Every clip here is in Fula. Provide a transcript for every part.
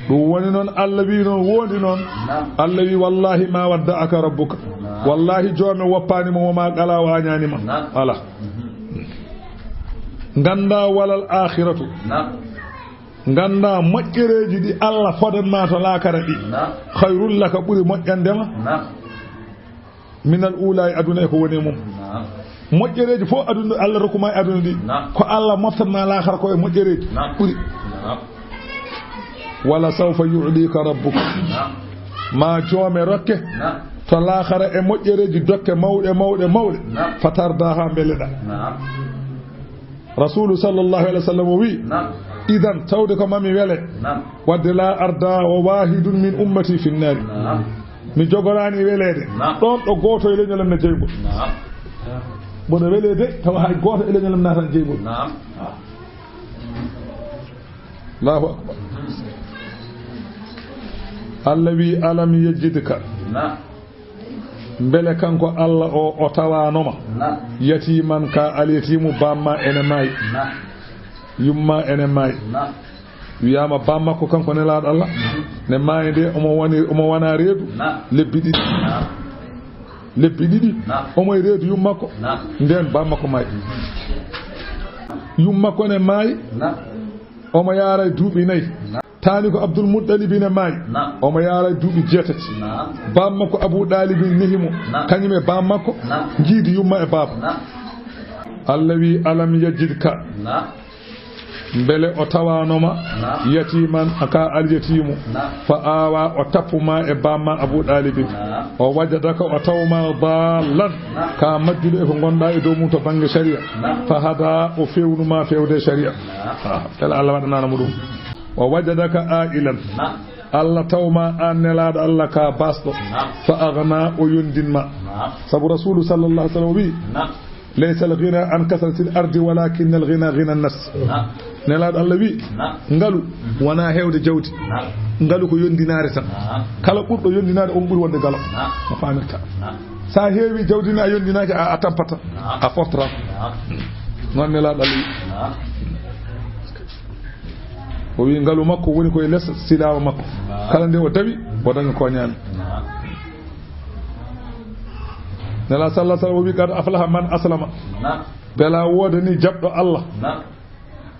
woni noon Allah wi noon wondi noon Allah wi wallahi ma wadda'aka rabbuka wallahi joome woppanima woma qala wañanima ala ganda walal akhiratu ganda moƴƴereji ɗi Allah fodanma to lakara ɗi khayrul laka ɓuri moƴƴandema minal ula e aduna e ko woni mum moƴƴereji fof aduna Allah rokkuma e aduna ɗi ko Allah moftanma lakara ko e moƴƴereji ɓuri wala sawfa yu'dika rabbuka ma joome rokke to lakara e moƴƴereji dokke mawɗe fatardaha beleɗa rasulu sallallahu alaihi wasallam wi idan tawde ko mami wele wadde la arda wa wahidun min ummati fi nnari mi jogorani welede ɗon ɗo goto e leñolam ne jeygol bono welede tawa hay goto e leñolam natan jeygol allahu akbar Allah wi alam yejjidka mbele kanko Allah o tawanoma yatiman ka alyatimu bamma ene mayi yumma ene mayi wiyama bamma ko kanko ne laaɗo Allah ne mayi de omo wana reedu lebbi ɗiɗi omo e reedu yummakko nden bamma ko mayi yummakko ne mayi omo yaara e duuɓi 4 tani ko Abdul Muttalib ne mayi omo yaara e duuɓi 7 bamma ko Abu Dalib nehimo kañum e bammakko jiidi yumma e baba Allah wi alam yajidka mbele o tawanoma yatiman aka alyatimu fa awa o tappuma e bamma Abu Dalib o wajadaka o tawma dallan ka majjude ko gonda e dow mum to bange sharia fa hada o fewnuma fewde sharia kala Allah wadanana mudum o wajadaka ailan Allah tawma an nelaɗo Allah ka basɗo fa aghna o yondinma sabu rasulu sallallahu alaihi wasallam wi laysa al-ghina an kasrati al-ardi walakin al-ghina ghina an-nafs nelaɗo Allah wi ngalu wana hewde jawdi ngalu ko yondinare tan kala ɓurɗo yondinade on ɓuri wonde galo no famirta sa heewi jawdi ni a yondinaki a tampata a fortata non nelaɗo Allah wi o wi ngalu makko woni koye less silawa makko kala nde o dawi o daña ko ñaami nela sallallahu alaihi wasallam o wi kad aflaha man aslama bela wodani jabɗo Allah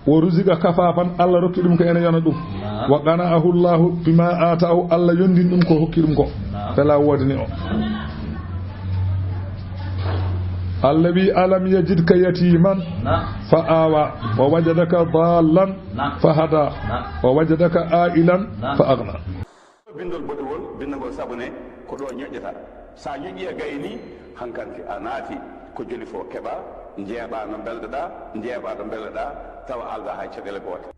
o ruziqa kafafan Allah rokki ɗum ko ene yona ɗum wa qana'ahu Allah bima ataahu Allah yondin ɗum ko hokki ɗum ko bela wodani o Allah wi alam yajidka yatiman fa awa wa wajadaka dallan fa hada wa wajadaka ailan fa aghna bindol bodewol bindagol sabune ko do ñoƴƴata sa ñoƴƴi e gayni hankanti a naati ko joli fo keɓa jeeɓa no belɗoɗa jeeɓa ɗo belɗoɗa tawa alda hay caɗele goote